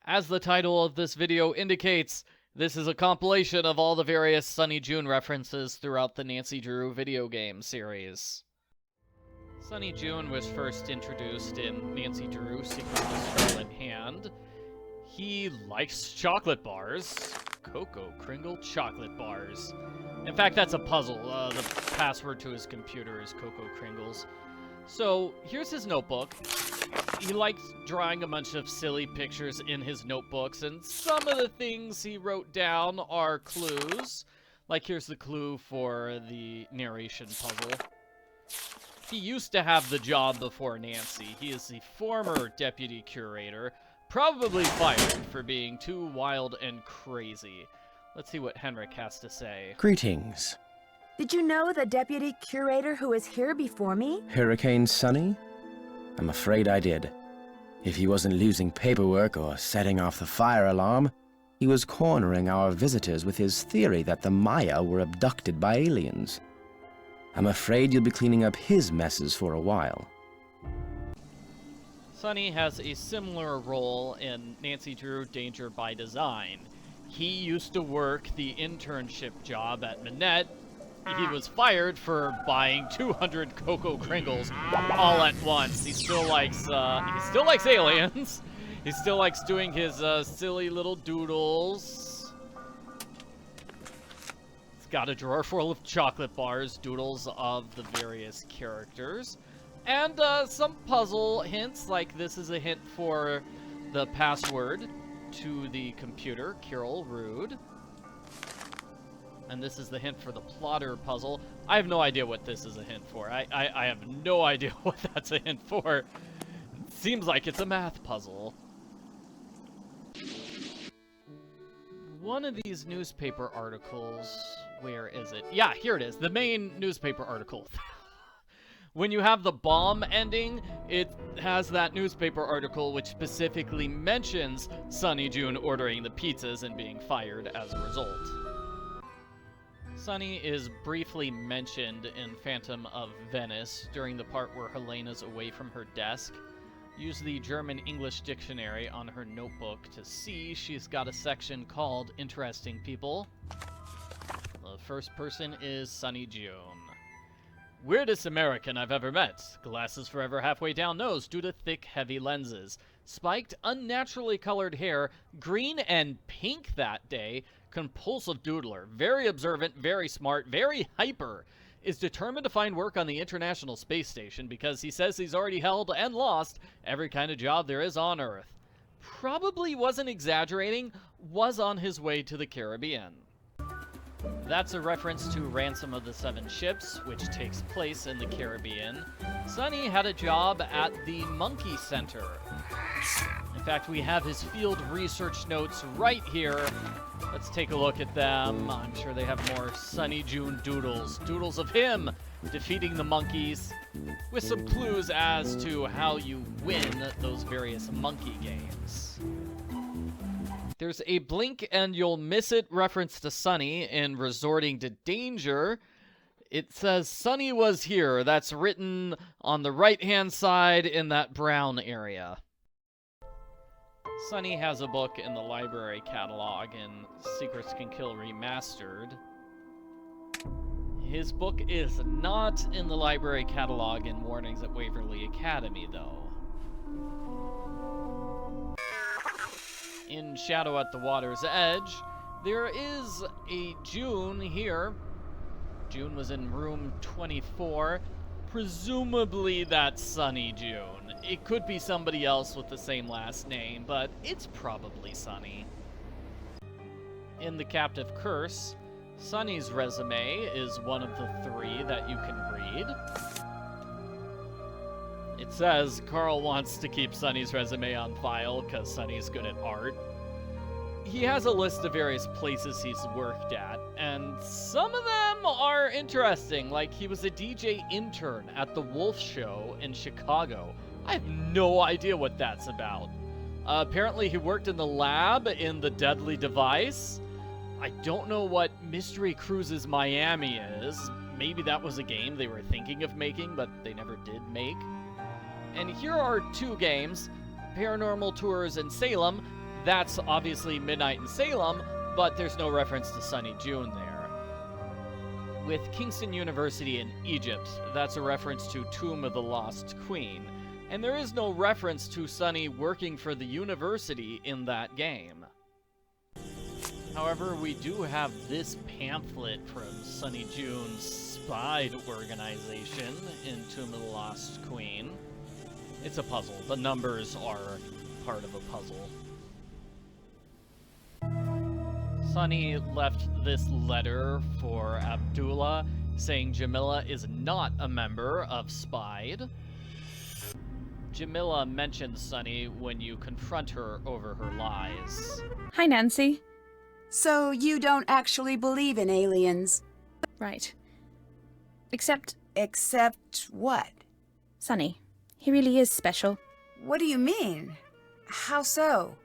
As the title of this video indicates, this is a compilation of all the various Sonny Joon references throughout the Nancy Drew video game series. Sonny Joon was first introduced in Nancy Drew Secret of the Scarlet Hand. He likes chocolate bars. Cocoa Kringle chocolate bars. In fact, that's a puzzle. The password to his computer is Cocoa Kringles. So, here's his notebook. He likes drawing a bunch of silly pictures in his notebooks, and some of the things he wrote down are clues. Like, here's the clue for the narration puzzle. He used to have the job before Nancy. He is the former deputy curator, probably fired for being too wild and crazy. Let's see what Henrik has to say. Greetings. Did you know the deputy curator who was here before me? Hurricane Sonny? I'm afraid I did. If he wasn't losing paperwork or setting off the fire alarm, he was cornering our visitors with his theory that the Maya were abducted by aliens. I'm afraid you'll be cleaning up his messes for a while. Sonny has a similar role in Nancy Drew Danger by Design. He used to work the internship job at Minette. He was fired for buying 200 Cocoa Kringles all at once. He still likes aliens. He still likes doing his silly little doodles. He's got a drawer full of chocolate bars, doodles of the various characters. And some puzzle hints, like this is a hint for the password to the computer, Carol Rude. And this is the hint for the plotter puzzle. I have no idea what this is a hint for. I have no idea what that's a hint for. It seems like it's a math puzzle. One of these newspaper articles, where is it? Yeah, here it is, the main newspaper article. When you have the bomb ending, it has that newspaper article which specifically mentions Sonny Joon ordering the pizzas and being fired as a result. Sonny is briefly mentioned in Phantom of Venice during the part where Helena's away from her desk. Use the German-English dictionary on her notebook to see she's got a section called Interesting People. The first person is Sonny Joon. Weirdest American I've ever met. Glasses forever halfway down nose due to thick, heavy lenses. Spiked, unnaturally colored hair, green and pink that day. Compulsive doodler. Very observant, very smart, very hyper. Is determined to find work on the International Space Station because he says he's already held and lost every kind of job there is on Earth. Probably wasn't exaggerating. Was on his way to the Caribbean. That's a reference to Ransom of the Seven Ships, which takes place in the Caribbean. Sonny had a job at the Monkey Center. In fact, we have his field research notes right here. Let's take a look at them. I'm sure they have more Sonny Joon doodles. Doodles of him defeating the monkeys, with some clues as to how you win those various monkey games. There's a blink and you'll miss it reference to Sonny in Resorting to Danger. It says Sonny was here. That's written on the right-hand side in that brown area. Sonny has a book in the library catalog in Secrets Can Kill Remastered. His book is not in the library catalog in Warnings at Waverly Academy, though. In Shadow at the Water's Edge, there is a Joon here. Joon was in room 24. Presumably that's Sonny Joon. It could be somebody else with the same last name, but it's probably Sonny. In The Captive Curse, Sonny's resume is one of the 3 that you can read. It says Carl wants to keep Sonny's resume on file because Sonny's good at art. He has a list of various places he's worked at, and some of them are interesting, like he was a DJ intern at the Wolf Show in Chicago. I have no idea what that's about. Apparently he worked in the lab in The Deadly Device. I don't know what Mystery Cruises Miami is. Maybe that was a game they were thinking of making, but they never did make. And here are 2 games, Paranormal Tours in Salem, That's obviously Midnight in Salem, but there's no reference to Sonny Joon there. With Kingston University in Egypt, that's a reference to Tomb of the Lost Queen, and there is no reference to Sonny working for the university in that game. However, we do have this pamphlet from Sonny Joon's spy organization in Tomb of the Lost Queen. It's a puzzle. The numbers are part of a puzzle. Sonny left this letter for Abdullah saying Jamila is not a member of Spied. Jamila mentions Sonny when you confront her over her lies. Hi, Nancy. So you don't actually believe in aliens? Right. Except Except what? Sonny. He really is special. What do you mean? How so?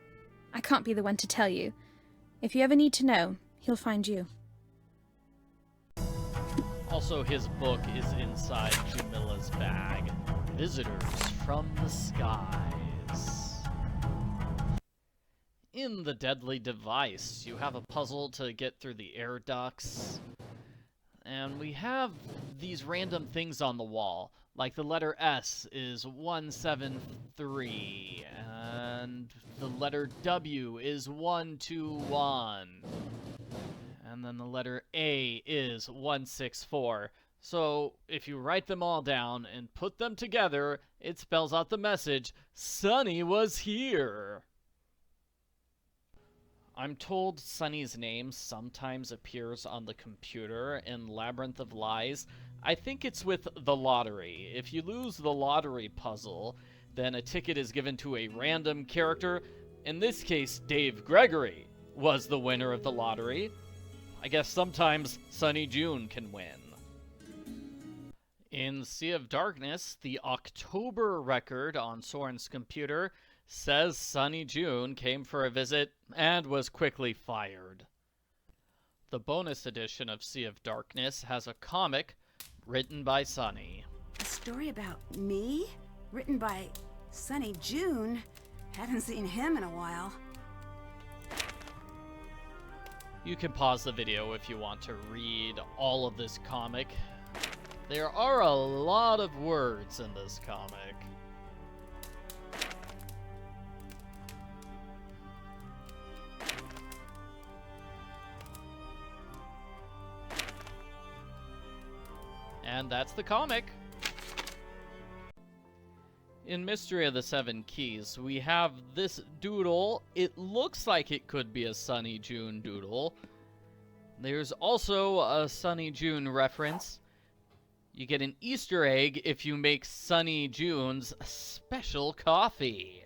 I can't be the one to tell you. If you ever need to know, he'll find you. Also, his book is inside Jamila's bag. Visitors from the Skies. In the Deadly Device, you have a puzzle to get through the air ducts. And we have these random things on the wall. Like the letter S is 173, and the letter W is 121. And then the letter A is 164. So if you write them all down and put them together, it spells out the message, Sonny was here. I'm told Sonny's name sometimes appears on the computer in Labyrinth of Lies. I think it's with the lottery. If you lose the lottery puzzle, then a ticket is given to a random character. In this case, Dave Gregory was the winner of the lottery. I guess sometimes Sonny Joon can win. In Sea of Darkness, the October record on Soren's computer says Sonny Joon came for a visit and was quickly fired. The bonus edition of Sea of Darkness has a comic written by Sonny. A story about me? Written by Sonny Joon? Haven't seen him in a while. You can pause the video if you want to read all of this comic. There are a lot of words in this comic. And that's the comic. In Mystery of the Seven Keys, we have this doodle. It looks like it could be a Sonny Joon doodle. There's also a Sonny Joon reference. You get an Easter egg if you make Sonny Joon's special coffee.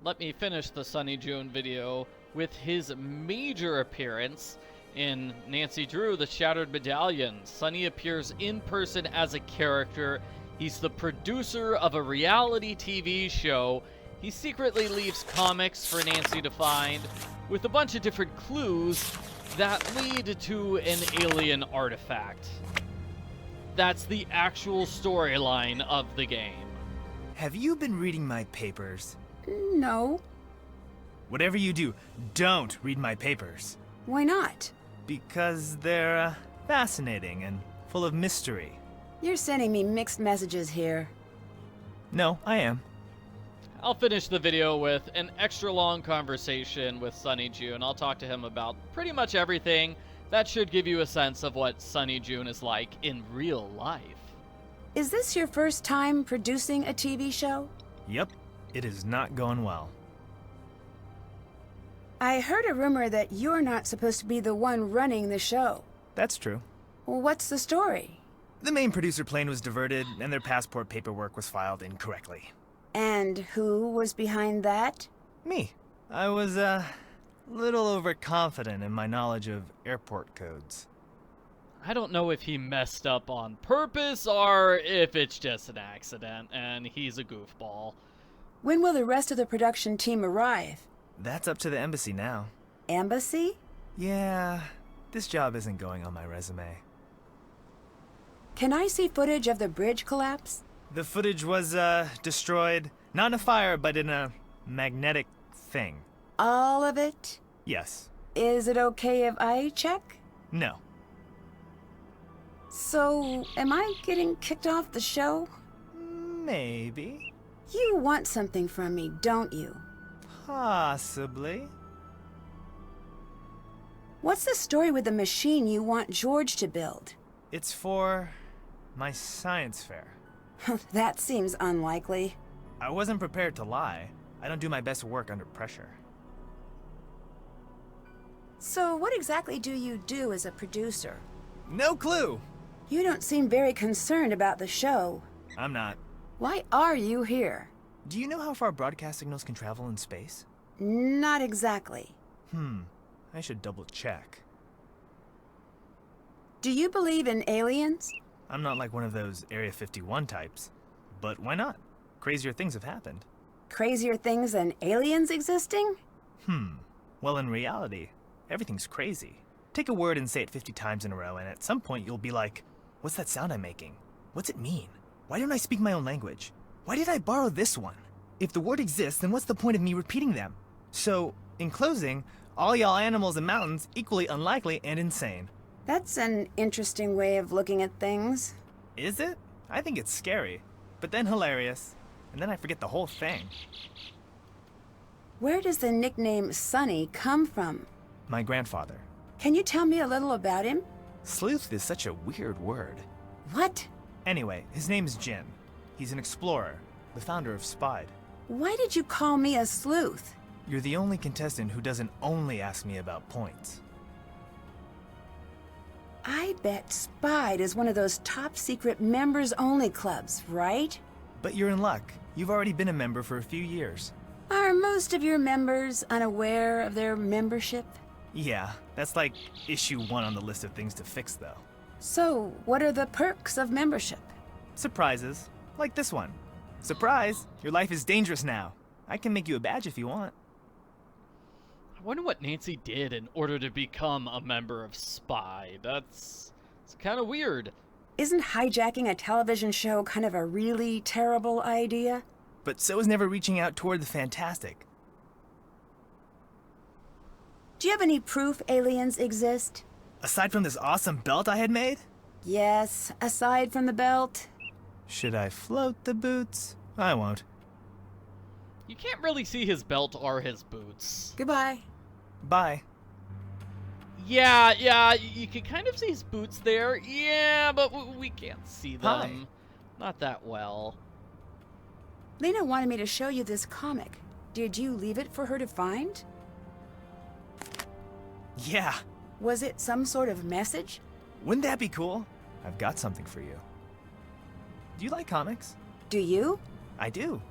Let me finish the Sonny Joon video with his major appearance in Nancy Drew, The Shattered Medallion. Sonny appears in person as a character. He's the producer of a reality TV show. He secretly leaves comics for Nancy to find with a bunch of different clues that lead to an alien artifact. That's the actual storyline of the game. Have you been reading my papers? No. Whatever you do, don't read my papers. Why not? Because they're fascinating and full of mystery. You're sending me mixed messages here. No, I am. I'll finish the video with an extra long conversation with Sonny Joon. I'll talk to him about pretty much everything. That should give you a sense of what Sonny Joon is like in real life. Is this your first time producing a TV show? Yep, it is not going well. I heard a rumor that you're not supposed to be the one running the show. That's true. Well, what's the story? The main producer plane was diverted, and their passport paperwork was filed incorrectly. And who was behind that? Me. I was, a little overconfident in my knowledge of airport codes. I don't know if he messed up on purpose or if it's just an accident and he's a goofball. When will the rest of the production team arrive? That's up to the embassy now. Embassy? Yeah, this job isn't going on my resume. Can I see footage of the bridge collapse? The footage was, destroyed Not in a fire, but in a magnetic thing. All of it? Yes. Is it okay if I check? No. So, am I getting kicked off the show? Maybe. You want something from me, don't you? Possibly. What's the story with the machine you want George to build? It's for my science fair. That seems unlikely. I wasn't prepared to lie. I don't do my best work under pressure. So, what exactly do you do as a producer? No clue! You don't seem very concerned about the show. I'm not. Why are you here? Do you know how far broadcast signals can travel in space? Not exactly. I should double check. Do you believe in aliens? I'm not like one of those Area 51 types. But why not? Crazier things have happened. Crazier things than aliens existing? Well, in reality, everything's crazy. Take a word and say it 50 times in a row, and at some point you'll be like, what's that sound I'm making? What's it mean? Why don't I speak my own language? Why did I borrow this one? If the word exists, then what's the point of me repeating them? So, in closing, all y'all animals and mountains equally unlikely and insane. That's an interesting way of looking at things. Is it? I think it's scary, but then hilarious. And then I forget the whole thing. Where does the nickname Sonny come from? My grandfather. Can you tell me a little about him? Sleuth is such a weird word. What? Anyway, his name's Jin. He's an explorer, the founder of Spide. Why did you call me a sleuth? You're the only contestant who doesn't only ask me about points. I bet Spide is one of those top secret members-only clubs, right? But you're in luck. You've already been a member for a few years. Are most of your members unaware of their membership? Yeah, that's like issue 1 on the list of things to fix, though. So, what are the perks of membership? Surprises. Like this one. Surprise! Your life is dangerous now. I can make you a badge if you want. I wonder what Nancy did in order to become a member of Spy. It's kind of weird. Isn't hijacking a television show kind of a really terrible idea? But so is never reaching out toward the fantastic. Do you have any proof aliens exist? Aside from this awesome belt I had made? Yes, aside from the belt. Should I float the boots? I won't. You can't really see his belt or his boots. Goodbye. Bye. Yeah, you can kind of see his boots there. Yeah, but we can't see them. Hi. Not that well. Lena wanted me to show you this comic. Did you leave it for her to find? Yeah. Was it some sort of message? Wouldn't that be cool? I've got something for you. Do you like comics? Do you? I do.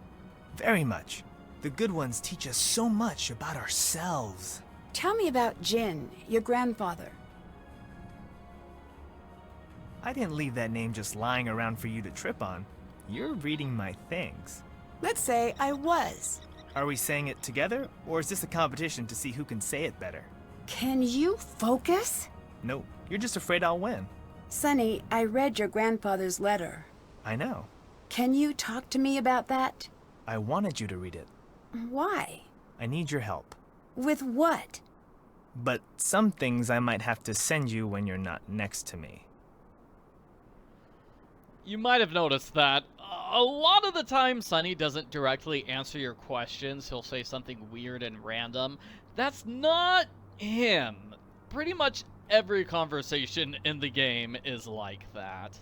Very much. The good ones teach us so much about ourselves. Tell me about Jin, your grandfather. I didn't leave that name just lying around for you to trip on. You're reading my things. Let's say I was. Are we saying it together, or is this a competition to see who can say it better? Can you focus? No, you're just afraid I'll win. Sonny, I read your grandfather's letter. I know. Can you talk to me about that? I wanted you to read it. Why? I need your help. With what? But some things I might have to send you when you're not next to me. You might have noticed that a lot of the time Sonny doesn't directly answer your questions. He'll say something weird and random. That's not him. Pretty much every conversation in the game is like that.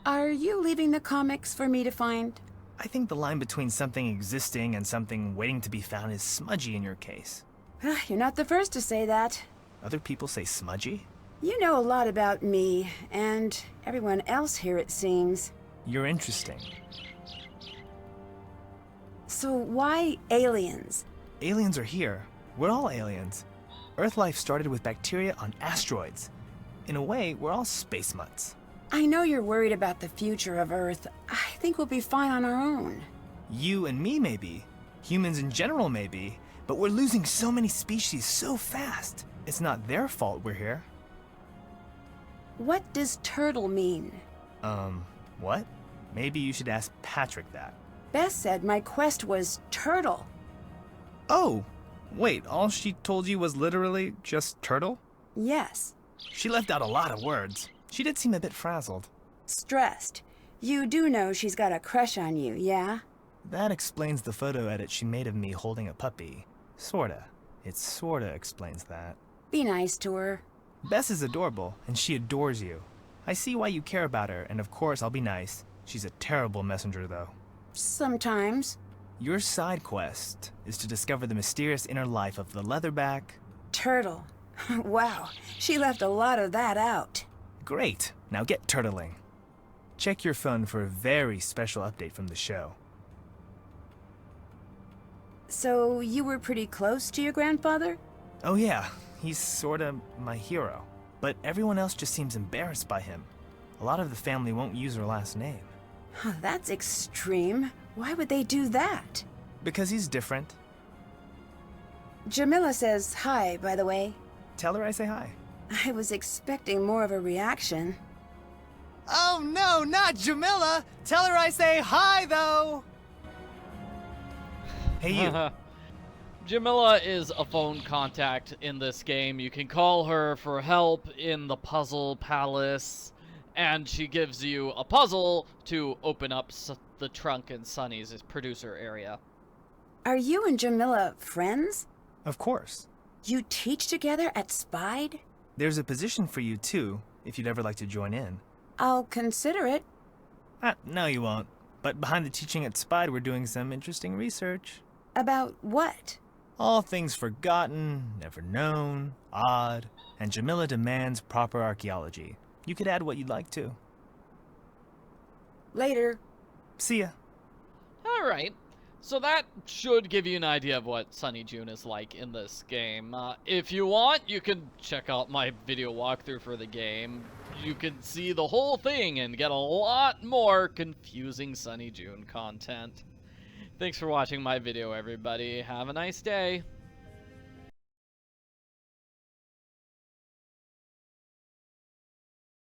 Are you leaving the comics for me to find? I think the line between something existing and something waiting to be found is smudgy in your case. You're not the first to say that. Other people say smudgy? You know a lot about me, and everyone else here, it seems. You're interesting. So why aliens? Aliens are here. We're all aliens. Earth life started with bacteria on asteroids. In a way, we're all space mutts. I know you're worried about the future of Earth. I think we'll be fine on our own. You and me may be. Humans in general may be. But we're losing so many species so fast. It's not their fault we're here. What does turtle mean? What? Maybe you should ask Patrick that. Bess said my quest was turtle. Oh! Wait, all she told you was literally just turtle? Yes. She left out a lot of words. She did seem a bit frazzled. Stressed. You do know she's got a crush on you, yeah? That explains the photo edit she made of me holding a puppy. Sorta. It sorta explains that. Be nice to her. Bess is adorable, and she adores you. I see why you care about her, and of course I'll be nice. She's a terrible messenger, though. Sometimes. Your side quest is to discover the mysterious inner life of the leatherback. Turtle. Wow, she left a lot of that out. Great, now get turtling. Check your phone for a very special update from the show. So, you were pretty close to your grandfather? Oh yeah, he's sorta my hero. But everyone else just seems embarrassed by him. A lot of the family won't use her last name. That's extreme. Why would they do that? Because he's different. Jamila says hi, by the way. Tell her I say hi. I was expecting more of a reaction. Oh no, not Jamila! Tell her I say hi, though! Hey, you. Jamila is a phone contact in this game. You can call her for help in the puzzle palace, and she gives you a puzzle to open up the trunk in Sonny's producer area. Are you and Jamila friends? Of course. You teach together at Spide? There's a position for you, too, if you'd ever like to join in. I'll consider it. No, you won't. But behind the teaching at Spide, we're doing some interesting research. About what? All things forgotten, never known, odd, and Jamila demands proper archaeology. You could add what you'd like to. Later. See ya. Alright, so that should give you an idea of what Sonny Joon is like in this game. If you want, you can check out my video walkthrough for the game. You can see the whole thing and get a lot more confusing Sonny Joon content. Thanks for watching my video, everybody. Have a nice day.